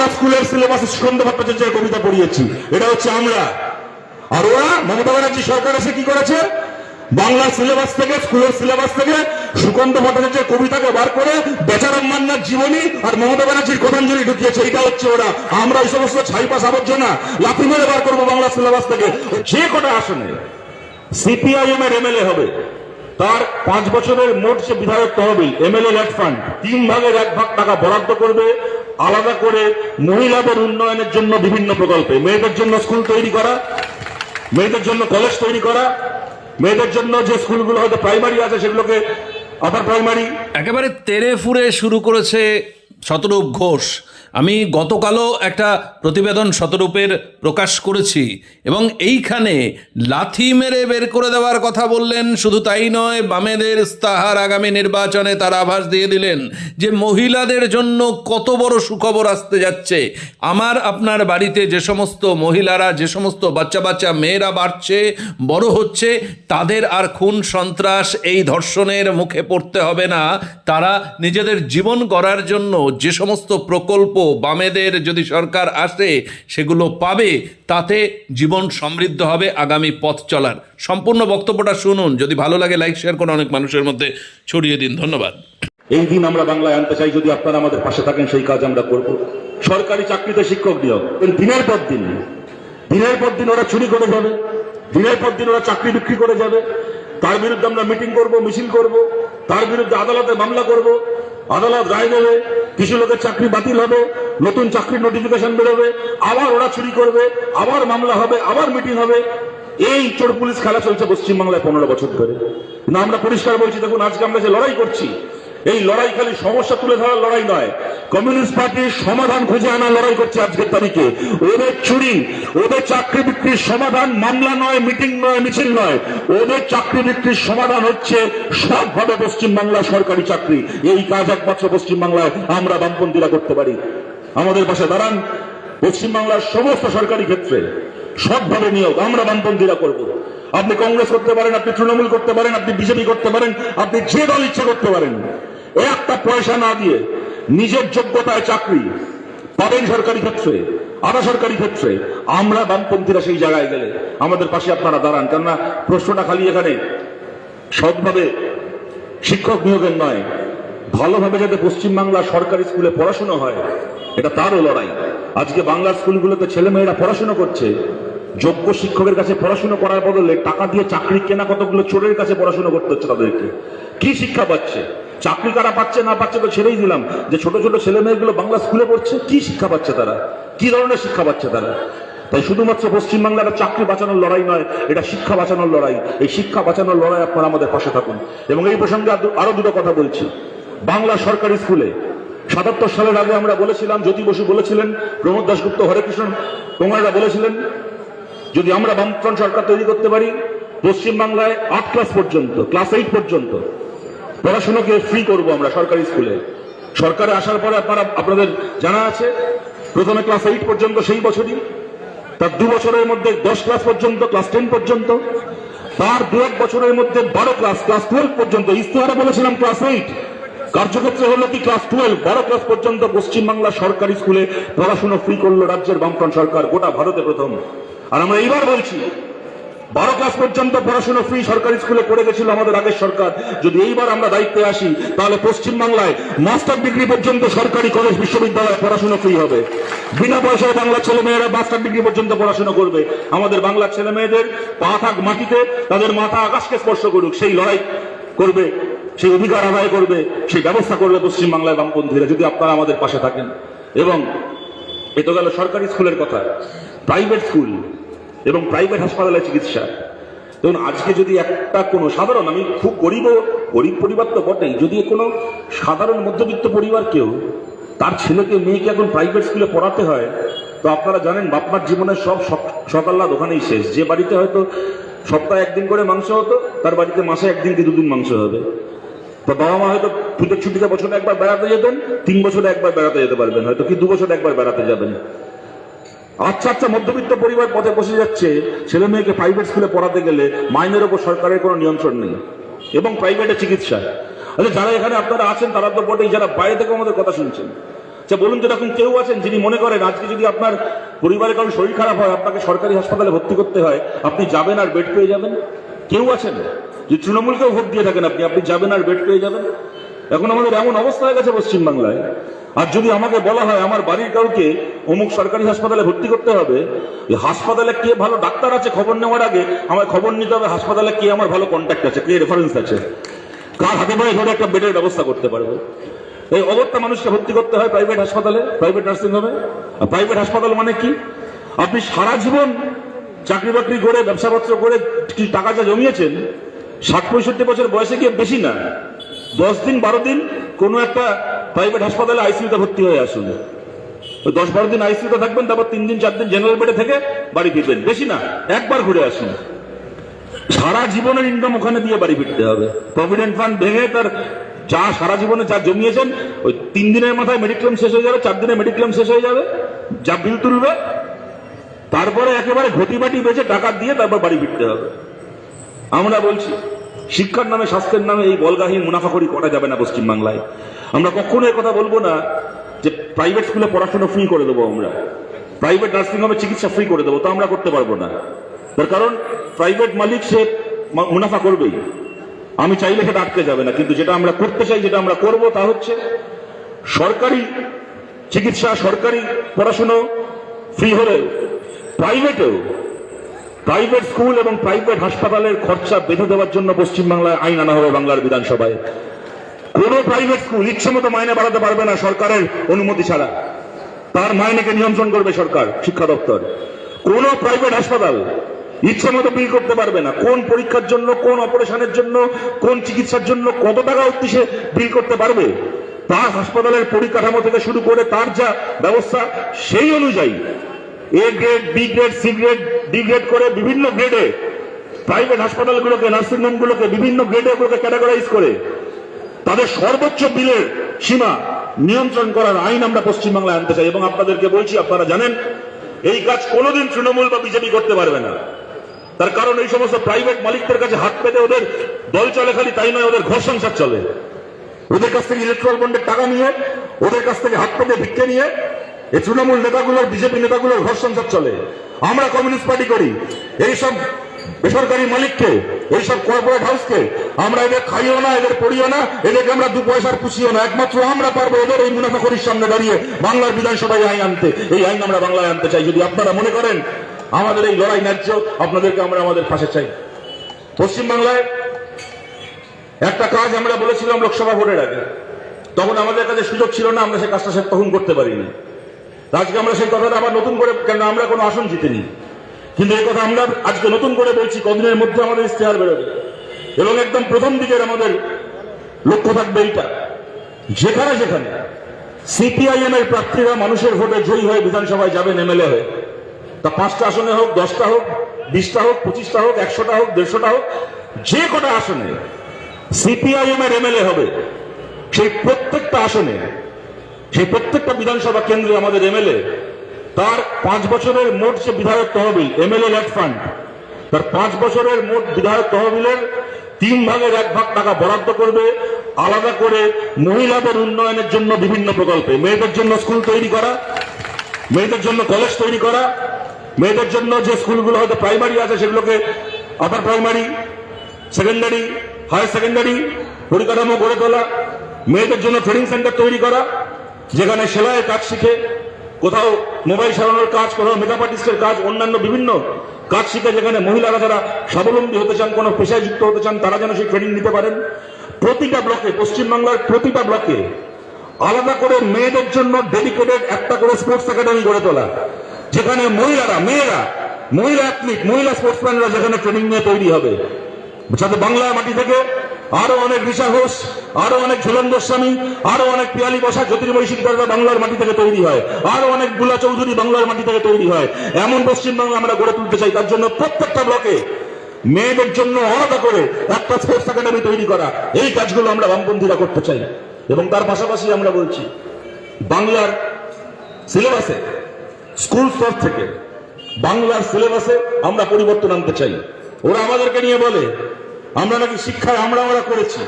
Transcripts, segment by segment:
আমরা স্কুলের সিলেবাসে সুকান্ত ভট্টাচার্যের কবিতা পড়িয়েছি, এটা হচ্ছে আমরা। আর ওরা মমতা ব্যানার্জি সরকার এসে কি করেছে, বাংলার সিলেবাস থেকে, স্কুলের সিলেবাস থেকে সুকান্ত ভট্টাচার্যের কবিতাকে বার করে বেচারাম মান্নার জীবনী আর মমতা ব্যানার্জির কথাঞ্জলি ঢুকিয়েছে। এটা হচ্ছে ওরা। আমরা এই সমস্ত ছাইপাস আবর্জনা লাথি মেরে বার করবো বাংলা সিলেবাস থেকে। যে কটা আসনে সিপিআইএম এর এমএলএ হবে, তার 5 বছরের মোট যে বিধায়ক তহবিল এমএলএ ল্যাট ফান্ড 3 ভাগের 1 ভাগ টাকা বরাদ্দ করবে আলাদা করে মহিলাদের উন্নয়নের জন্য বিভিন্ন প্রকল্পে। মেয়েদের জন্য স্কুল তৈরি করা, মেয়েদের জন্য কলেজ তৈরি করা, মেয়েদের জন্য যে স্কুলগুলো হয়তো প্রাইমারি আছে সেগুলোকে আপার প্রাইমারি। একেবারে তেরে ফুরে শুরু করেছে শতরূপ ঘোষ। আমি গতকালও একটা প্রতিবেদন শতরূপের প্রকাশ করেছি এবং এইখানে লাথি মেরে বের করে দেওয়ার কথা বললেন। শুধু তাই নয়, বামেদের ইস্তাহার আগামী নির্বাচনে তারা আভাস দিয়ে দিলেন যে মহিলাদের জন্য কত বড় সুখবর আসতে যাচ্ছে। আমার আপনার বাড়িতে যে সমস্ত মহিলারা, যে সমস্ত বাচ্চা বাচ্চা মেয়েরা বাড়ছে, বড় হচ্ছে, তাদের আর খুন সন্ত্রাস, এই ধর্ষণের মুখে পড়তে হবে না। তারা নিজেদের জীবন গড়ার জন্য যে সমস্ত প্রকল্প বামেদের যদি সরকার আসে সেগুলো পাবে, তাতে জীবন সমৃদ্ধ হবে আগামী পথ চলার। সম্পূর্ণ বক্তব্যটা শুনুন, যদি ভালো লাগে লাইক শেয়ার করে অনেক মানুষের মধ্যে ছড়িয়ে দিন। ধন্যবাদ। এই দিন আমরা বাংলায় আনতে চাই, যদি আপনারা আমাদের পাশে থাকেন সেই কাজ আমরা করব। সরকারি চাকরিতে শিক্ষক নিয়োগ, দিনের পর দিন ওরা চুরি করে যাবে, দিনের পর দিন ওরা চাকরি বিক্রি করে যাবে। তার বিরুদ্ধে আমরা মিটিং করব, মিছিল করব, তার বিরুদ্ধে আদালতে মামলা করব। আদালত রায় দেবে, কিছু লোকের চাকরি বাতিল হবে, নতুন চাকরির নোটিফিকেশন বেরোবে, আবার ওরা চুরি করবে, আবার মামলা হবে, আবার মিটিং হবে। এই চোর পুলিশ খেলা চলছে পশ্চিমবাংলায় 15 বছর ধরে। না, আমরা পরিষ্কার বলছি, দেখুন আজকে আমরা যে লড়াই করছি, এই লড়াই খালি সমস্যা তুলে ধরার লড়াই নয়, কমিউনিস্ট পার্টির সমাধান খুঁজে আনার লড়াই করছে আজকের তারিখে। ওদের চুরি, ওদের চাকরি বিক্রির সমাধান মামলা নয়, মিটিং নয়, মিছিল নয়। ওদের চাকরি বিক্রির সমাধান হচ্ছে সবভাবে পশ্চিমবাংলা সরকারি চাকরি। এই কাজ একমাত্র পশ্চিমবাংলায় আমরা বামপন্থীরা করতে পারি। আমাদের পাশে দাঁড়ান। পশ্চিমবাংলার সমস্ত সরকারি ক্ষেত্রে সবভাবে নিয়োগ আমরা বামপন্থীরা করব। আপনি কংগ্রেস করতে পারেন, আপনি তৃণমূল করতে পারেন, আপনি বিজেপি করতে পারেন, আপনি যে দল ইচ্ছে করতে পারেন। একটা পয়সা না দিয়ে নিজের যোগ্যতায় চাকরি পাবেন সরকারি ক্ষেত্রে, আধা সরকারি ক্ষেত্রে। আমরা বামপন্থীরা সেই জায়গায় গেলে আমাদের পাশে আপনারা দাঁড়ান। কেননা প্রশ্নটা খালি এখানে সৎভাবে শিক্ষক নিয়োগের নয়, ভালোভাবে যাতে পশ্চিমবাংলা সরকারি স্কুলে পড়াশোনা হয়, এটা তারও লড়াই। আজকে বাংলার স্কুলগুলোতে ছেলেমেয়েরা পড়াশোনা করছে, যোগ্য শিক্ষকের কাছে পড়াশোনা করার বদলে টাকা দিয়ে চাকরি কেনা কতগুলো চোরের কাছে পড়াশোনা করতে হচ্ছে তাদেরকে। কি শিক্ষা পাচ্ছে? চাকরি কারা পাচ্ছে না পাচ্ছে তো ছেড়েই দিলাম, যে ছোট ছোট ছেলে মেয়েগুলো বাংলা স্কুলে পড়ছে, কি শিক্ষা পাচ্ছে তারা? কি ধরনের শিক্ষা পাচ্ছে তারা? তাই শুধুমাত্র পশ্চিমবাংলার চাকরি বাঁচানোর লড়াই নয়, এটা শিক্ষা বাঁচানোর লড়াই। এই শিক্ষা বাঁচানোর লড়াই আপনারা আমাদের পাশে থাকুন। এবং এই প্রসঙ্গে আরো দুটো কথা বলছি। বাংলা সরকারি স্কুলে 77 সালের আগে আমরা বলেছিলাম, জ্যোতি বসু বলেছিলেন, প্রমোদ দাশগুপ্ত, হরেকৃষ্ণ কুমাররা বলেছিলেন, যদি আমরা বামফ্রন্ট সরকার তৈরি করতে পারি, পশ্চিমবাংলায় 8 ক্লাস পর্যন্ত, ক্লাস 8 পর্যন্ত পড়াশোনাকে ফ্রি করব আমরা সরকারি স্কুলে। সরকারে আসার পরে আপনাদের জানা আছে, প্রথমে ক্লাস 8 পর্যন্ত সেই বছরই, তার 2 বছরের মধ্যে 10 ক্লাস পর্যন্ত, ক্লাস 10 পর্যন্ত, তার 2-1 বছরের মধ্যে 12 ক্লাস, ক্লাস 12 পর্যন্ত। ইস্তেহারে বলেছিলাম ক্লাস 8, কার্যক্ষেত্রে হলো কি ক্লাস 12, 12 ক্লাস পর্যন্ত পশ্চিমবাংলা সরকারি স্কুলে পড়াশোনা ফ্রি করলো রাজ্যের বামফ্রন্ট সরকার, গোটা ভারতে প্রথম। আর আমরা এইবার বলছি, 12 ক্লাস পর্যন্ত পড়াশোনা ফ্রি সরকারি স্কুলে পড়ে গেছিল আমাদের আগের সরকার। যদি এইবার আমরা দায়িত্বে আসি, তাহলে পশ্চিমবাংলায় মাস্টার ডিগ্রি পর্যন্ত সরকারি কলেজ বিশ্ববিদ্যালয়ে পড়াশোনা ফ্রি হবে। বিনা পয়সায় বাংলার ছেলে মেয়েরা মাস্টার ডিগ্রি পর্যন্ত পড়াশোনা করবে। আমাদের বাংলার ছেলে মেয়েদের পা থাক মাটিতে, তাদের মাথা আকাশকে স্পর্শ করুক, সেই লড়াই করবে, সেই অধিকার আদায় করবে, সেই ব্যবস্থা করবে পশ্চিমবাংলায় বামপন্থীরা, যদি আপনারা আমাদের পাশে থাকেন। এবং এ তো গেল সরকারি স্কুলের কথা। প্রাইভেট স্কুল এবং প্রাইভেট হাসপাতালে চিকিৎসা। দেখুন, আজকে যদি একটা কোনো সাধারণ, আমি খুব গরিব পরিবার তো বটেই, যদি কোনো সাধারণ মধ্যবিত্ত পরিবার কেউ তার ছেলেকে মেয়েকে এখন প্রাইভেট স্কুলে পড়াতে হয়, তো আপনারা জানেন বাপমার জীবনের সব সকাল্লাদ ওখানেই শেষ। যে বাড়িতে হয়তো সপ্তাহে 1 দিন করে মাংস হতো, তার বাড়িতে মাসে 1 দিন কি 2 দিন মাংস হবে। তো বাবা মা হয়তো পুজোর ছুটিতে বছরে একবার বেড়াতে যেতেন, 3 বছরে একবার বেড়াতে যেতে পারবেন, হয়তো কি 2 বছরে একবার বেড়াতে যাবেন। আচ্ছা মধ্যবিত্ত পরিবার পথে বসে যাচ্ছে, ছেলে মেয়েকে প্রাইভেট স্কুলে পড়াতে গেলে মাইনের ওপর সরকারের কোনো নিয়ন্ত্রণ নেই, এবং প্রাইভেটে চিকিৎসা। আচ্ছা, যারা এখানে আপনারা আছেন তারা তো বটেই, যারা বাইরে থেকে আমাদের কথা শুনছেন, আচ্ছা বলুন তো, এরকম কেউ আছেন যিনি মনে করেন আজকে যদি আপনার পরিবারে কারো শরীর খারাপ হয়, আপনাকে সরকারি হাসপাতালে ভর্তি করতে হয়, আপনি যাবেন আর বেড পেয়ে যাবেন? কেউ আছেন? যে তৃণমূলকেও ভোট দিয়ে থাকেন আপনি যাবেন আর বেড পেয়ে যাবেন? এখন আমাদের এমন অবস্থা হয়ে গেছে পশ্চিমবাংলায়। আর যদি আমাকে বলা হয় আমার বাড়ির কাউকে অমুক সরকারি হাসপাতালে ভর্তি করতে হবে, এই হাসপাতালে কে ভালো ডাক্তার আছে খবর নেওয়ার আগে আমার খবর নিতে হবে হাসপাতালে কে আমার ভালো কন্ট্যাক্ট আছে, কে রেফারেন্স আছে, কার হাতে পায়ে ধরে একটা বেডের ব্যবস্থা করতে পারবো। এই অবস্থা মানুষকে ভর্তি করতে হয় প্রাইভেট হাসপাতালে, প্রাইভেট নার্সিং হোমে। আর প্রাইভেট হাসপাতাল মানে কি? আপনি সারা জীবন চাকরি বাকরি করে ব্যবসাপত্র করে কি টাকা যা জমিয়েছেন, 60-65 বছর বয়সে গিয়ে বেশি না 10 দিন 12 দিন কোনো একটা প্রাইভেট হাসপাতালে আইসিইউতে ভর্তি হয়ে আসুন। ওই 10-12 দিন আইসিইউতে থাকবেন, তারপর 3 দিন 4 দিন জেনারেল বেডে থেকে বাড়ি ফিরবেন, বেশি না, একবার ঘুরে আসুন। সারা জীবনের ইনকাম ওখানে দিয়ে বাড়ি ফিরতে হবে। প্রভিডেন্ট ফান্ড ভেঙে তার যা সারা জীবনে যা জমিয়েছেন ওই 3 দিনের মাথায় মেডিক্লেম শেষ হয়ে যাবে, 4 দিনে মেডিক্লেম শেষ হয়ে যাবে, যা বিল তুলবে তারপরে একেবারে ঘটিবাটি বেঁচে টাকা দিয়ে তারপর বাড়ি ফিরতে হবে। আমরা বলছি শিক্ষার নামে স্বাস্থ্যের নামে এই বলগাহীন মুনাফাখড়ি করা যাবে না পশ্চিমবাংলায়। আমরা কখনো এই কথা বলবো না যে প্রাইভেট স্কুলে পড়াশোনা ফ্রি করে দেবো, আমরা প্রাইভেট নার্সিং হোমে চিকিৎসা ফ্রি করে দেবো, তা আমরা করতে পারবো না। তার কারণ প্রাইভেট মালিক সে মুনাফা করবেই, আমি চাইলে সেটা আটকে যাবে না। কিন্তু যেটা আমরা করতে চাই, যেটা আমরা করব তা হচ্ছে সরকারি চিকিৎসা, সরকারি পড়াশুনো ফ্রি হলে প্রাইভেটেও, প্রাইভেট স্কুল এবং প্রাইভেট হাসপাতালের খরচা বেঁধে দেওয়ার জন্য পশ্চিমবাংলায় আইন আনা হবে বাংলার বিধানসভায়। কোন প্রাইভেট স্কুল ইচ্ছে মতো মাইনে বাড়াতে পারবে না সরকারের অনুমতি ছাড়া, তার মাইনেকে নিয়ন্ত্রণ করবে সরকার, শিক্ষা দপ্তর। কোন প্রাইভেট হাসপাতাল ইচ্ছে মতো বিল করতে পারবে না, কোন পরীক্ষার জন্য, কোন অপারেশনের জন্য, কোন চিকিৎসার জন্য কত টাকা অবধি সে বিল করতে পারবে, তার হাসপাতালের পরিকাঠামো থেকে শুরু করে তার যা ব্যবস্থা সেই অনুযায়ী A grade, B grade, C grade, D grade করে বিভিন্ন গ্রেডে প্রাইভেট হাসপাতালগুলোকে, নার্সিংহোমগুলোকে বিভিন্ন গ্রেডে ওগুলোকে ক্যাটাগরাইজ করে তাদের সর্বোচ্চ বিলের সীমা নিয়ন্ত্রণ করার আইন আমরা পশ্চিমবাংলায় আনতে চাই। এবং আপনাদেরকে বলছি, আপনারা জানেন এই কাজ কোনোদিন তৃণমূল বা বিজেপি করতে পারবে না। তার কারণ এই সমস্ত প্রাইভেট মালিকদের কাছে হাত পেতে ওদের দল চলে, খালি তাই নয়, ওদের ঘর সংসার চলে। ওদের কাছ থেকে ইলেকট্রাল বন্ডের টাকা নিয়ে, ওদের কাছ থেকে হাত পেতে ভিক্ষে নিয়ে এই তৃণমূল নেতাগুলোর, বিজেপি নেতাগুলোর ঘর সংসার চলে। আমরা কমিউনিস্ট পার্টি করি এইসব বেসরকারি মালিককে, এইসব কর্পোরেট হাউসকে আমরা এদের খাইও না, এদের পড়িও না, এদেরকে আমরা 2 পয়সার পুষিও না। একমাত্র আমরা পারবো এদের এই মুনাফাখোরির সামনে দাঁড়িয়ে বাংলার বিধানসভায় আইন আনতে। এই আইন আমরা বাংলায় আনতে চাই। যদি আপনারা মনে করেন আমাদের এই লড়াই ন্যায্য, আপনাদেরকে আমরা আমাদের পাশে চাই। পশ্চিমবাংলায় একটা কাজ আমরা বলেছিলাম লোকসভা ভোটের আগে, তখন আমাদের কাছে সুযোগ ছিল না, আমরা সেই কাজটা তখন করতে পারিনি। আজকে আমরা সেই কথাটা আবার নতুন করে, কেন আমরা কোনো আসন জিতিনি, কিন্তু এই কথা আমরা আজকে নতুন করে বলছি, কদিনের মধ্যে আমাদের ইশতেহার বেরোবে এবং একদম প্রথম দিকের আমাদের লক্ষ্য থাকবে এইটা, যেখানে যেখানে সিপিআইএম এর প্রার্থীরা মানুষের ভোটে জয়ী হয়ে বিধানসভায় যাবেন এমএলএ হয়ে, তা 5টা আসনে হোক, 10টা হোক, 20টা হোক, 25টা হোক, 100টা হোক, 150টা হোক, যে কটা আসনে সিপিআইএম এর এমএলএ হবে সেই প্রত্যেকটা আসনে, সেই প্রত্যেকটা বিধানসভা কেন্দ্রে আমাদের এমএলএ তার 5 বছরের মোট যে বিধায়ক তহবিল, এমএলএ ল্যাড ফান্ড, তার 5 বছরের মোট বিধায়ক তহবিলের 3 ভাগের 1 ভাগ টাকা বরাদ্দ করবে আলাদা করে মহিলাদের উন্নয়নের জন্য বিভিন্ন প্রকল্পে। মেয়েদের জন্য স্কুল তৈরি করা, মেয়েদের জন্য কলেজ তৈরি করা, মেয়েদের জন্য যে স্কুলগুলো হয়তো প্রাইমারি আছে সেগুলোকে upper primary, secondary, higher secondary পরিকাঠামো গড়ে তোলা, মেয়েদের জন্য ট্রেনিং সেন্টার তৈরি করা, যেখানে সেলাইয়ের কাজ শিখে, কোথাও মোবাইল সারানোর কাজ, কোথাও মেকআপ আর্টিস্টের কাজ, অন্যান্য বিভিন্ন কাজ শিখে যেখানে মহিলারা যারা স্বাবলম্বী হতে চান, কোনো পেশায় যুক্ত হতে চান, তারা যেন সেই ট্রেনিং নিতে পারেন। প্রতিটা ব্লকে, পশ্চিমবাংলার প্রতিটা ব্লকে আলাদা করে মেয়েদের জন্য ডেডিকেটেড একটা করে স্পোর্টস একাডেমি গড়ে তোলা, যেখানে মহিলারা, মেয়েরা, মহিলা অ্যাথলিট, মহিলা স্পোর্টসম্যানরা যেখানে ট্রেনিং নিয়ে তৈরি হবে, যাতে বাংলার মাটি থেকে আরো অনেক ঋষা ঘোষ, আরো অনেক ঝুলন গোস্বামী, আরো অনেক পিয়ালি বসা, জ্যোতির্ময়ী শিকদাররা বাংলার মাটি থেকে তৈরি হয়, আরো অনেক বুলা চৌধুরী বাংলার মাটি থেকে তৈরি হয়। এমন পশ্চিমবাংলা আমরা গড়ে তুলতে চাই। তার জন্য প্রত্যেকটা ব্লকে মেয়েদের জন্য আলাদা করে একটা স্পোর্টস একাডেমি তৈরি করা, এই কাজগুলো আমরা বামপন্থীরা করতে চাই। এবং তার পাশাপাশি আমরা বলছি বাংলার সিলেবাসে, স্কুল স্তর থেকে বাংলার সিলেবাসে আমরা পরিবর্তন আনতে চাই। ওরা আমাদেরকে নিয়ে বলে আমরা নাকি শিক্ষায় আমরা করেছি।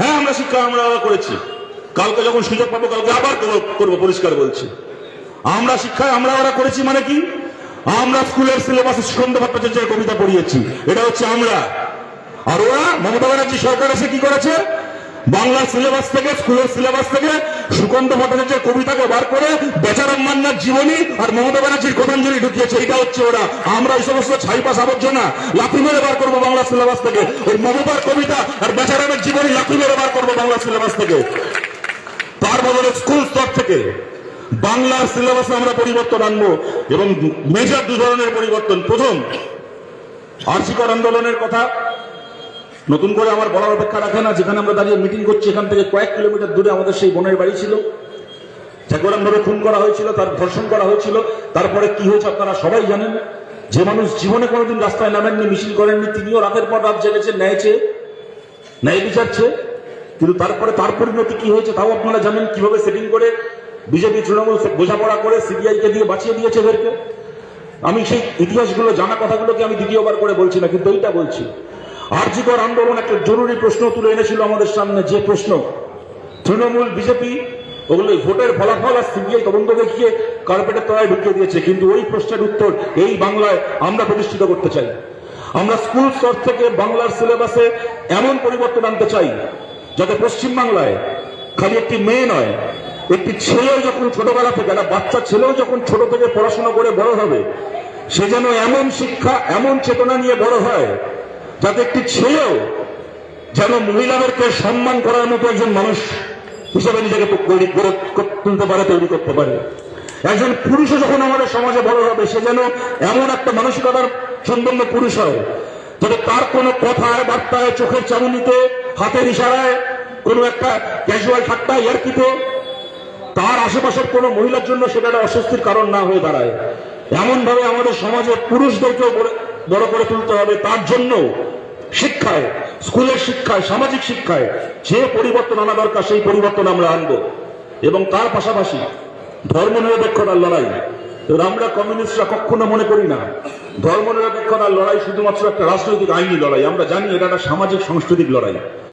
হ্যাঁ, আমরা শিক্ষা আমরা করেছি। কালকে যখন সুযোগ পাবো কালকে আবার করবো, পরিষ্কার বলছি। আমরা শিক্ষায় আমরা ওরা করেছি মানে কি? আমরা স্কুলের সিলেবাসে সুকান্ত ভট্টাচার্যের কবিতা পড়িয়েছি, এটা হচ্ছে আমরা। আর ওরা মমতা ব্যানার্জি সরকার এসে কি করেছে? বাংলা সিলেবাস থেকে, স্কুলের সিলেবাস থেকে সুকান্ত ভট্টাচার্যের কবিতাকে বার করে বেচারাম মান্নার জীবনী আর মমতা ব্যানার্জির কথাঞ্জলি ঢুকিয়েছে। এটা হচ্ছে ওরা। আমরা এই সমস্ত ছাইপাস আবর্জনা লাথি মেরে বার করবো বাংলা সিলেবাস থেকে। ওই মমতার কবিতা আর বেচারামের জীবনী লাথি মেরে বার করবো বাংলা সিলেবাস থেকে। তার বদলে স্কুল স্তর থেকে বাংলার সিলেবাসে আমরা পরিবর্তন আনবো, এবং মেজর দু ধরনের পরিবর্তন। প্রথম, আরজিকর আন্দোলনের কথা নতুন করে আমার বলার অপেক্ষা রাখে না। যেখানে আমরা দাঁড়িয়ে মিটিং করছি, এখান থেকে কয়েক কিলোমিটার দূরে আমাদের সেই বোনের বাড়ি ছিল, যাকে ওরকমভাবে খুন করা হয়েছিল, তার ধর্ষণ করা হয়েছিল। তারপরে কি হয়েছে আপনারা সবাই জানেন। যে মানুষ জীবনে কোনোদিন রাস্তায় নামেননি, মিছিল করেননি, তিনিও রাতের পর রাত জেগেছেন ন্যায় বিচারছে। কিন্তু তারপরে তার পরিণতি কি হয়েছে তাও আপনারা জানেন। কিভাবে সেটিং করে বিজেপি তৃণমূল বোঝাপড়া করে সিবিআইকে দিয়ে বাঁচিয়ে দিয়েছে এদেরকে। আমি সেই ইতিহাসগুলো জানা কথাগুলোকে আমি দ্বিতীয়বার করে বলছি না, কিন্তু এইটা বলছি। আরজিকর আন্দোলন একটা জরুরি প্রশ্ন তুলে এনেছিল আমাদের সামনে, যে প্রশ্ন তৃণমূল বিজেপি ওগুলো ভোটের ফলাফল আর সিবিআই তদন্ত দেখিয়ে কার্পেটের তলায় ঢুকিয়ে দিয়েছে। কিন্তু ওই প্রশ্নের উত্তর এই বাংলায় আমরা প্রতিষ্ঠিত করতে চাই। আমরা স্কুল স্তর থেকে বাংলার সিলেবাসে এমন পরিবর্তন আনতে চাই যাতে পশ্চিমবাংলায় খালি একটি মেয়ে নয়, একটি ছেলেও যখন ছোটবেলা থেকে, একটা বাচ্চা ছেলেও যখন ছোট থেকে পড়াশোনা করে বড় হবে, সে যেন এমন শিক্ষা, এমন চেতনা নিয়ে বড় হয় যাতে একটি ছেলেও যেন মহিলাদেরকে সম্মান করার মতো একজন মানুষ হিসেবে নিজেকে গড়ে তুলতে পারে, তৈরি করতে পারে। একজন পুরুষও যখন আমাদের সমাজে বড় হবে, সে যেন এমন একটা মানসিকতার সম্পন্ন পুরুষ হয় যাতে তার কোনো কথায়, বার্তায়, চোখের চামুনিতে, হাতের ইশারায়, কোনো একটা ক্যাজুয়াল ঠাট্টা, ইয়ার্কিতে তার আশেপাশের কোনো মহিলার জন্য সেটা একটা অস্বস্তির কারণ না হয়ে দাঁড়ায়। এমন ভাবে আমাদের সমাজে পুরুষদেরকেও বড় করে তুলতে হবে। তার জন্য শিক্ষায়, স্কুলের শিক্ষায়, সামাজিক শিক্ষায় যে পরিবর্তন আনা দরকার সেই পরিবর্তন আমরা আনবো। এবং তার পাশাপাশি ধর্মনিরপেক্ষতার লড়াই। আমরা কমিউনিস্টরা কখনো মনে করি না ধর্মনিরপেক্ষতার লড়াই শুধুমাত্র একটা রাজনৈতিক আইনি লড়াই। আমরা জানি এটা একটা সামাজিক সাংস্কৃতিক লড়াই।